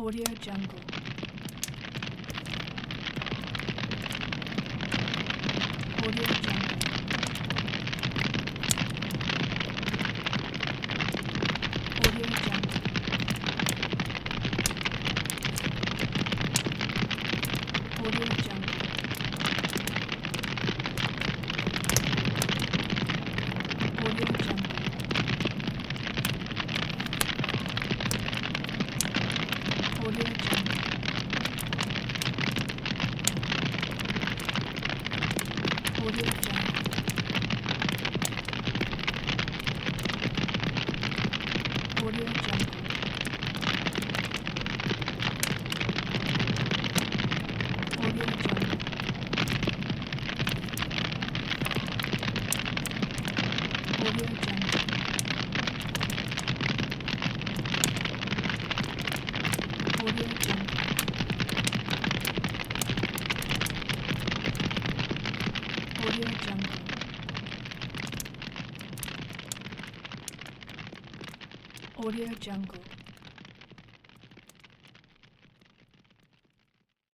Audio Jungle. Audio Jungle. Audio Jungle. Audio Jungle. Audio Jungle. Audio Jungle. Audio Jungle. Audio Jungle. Audio Jungle. Audio Jungle. Audio Jungle. Audio Jungle. Audio Jungle.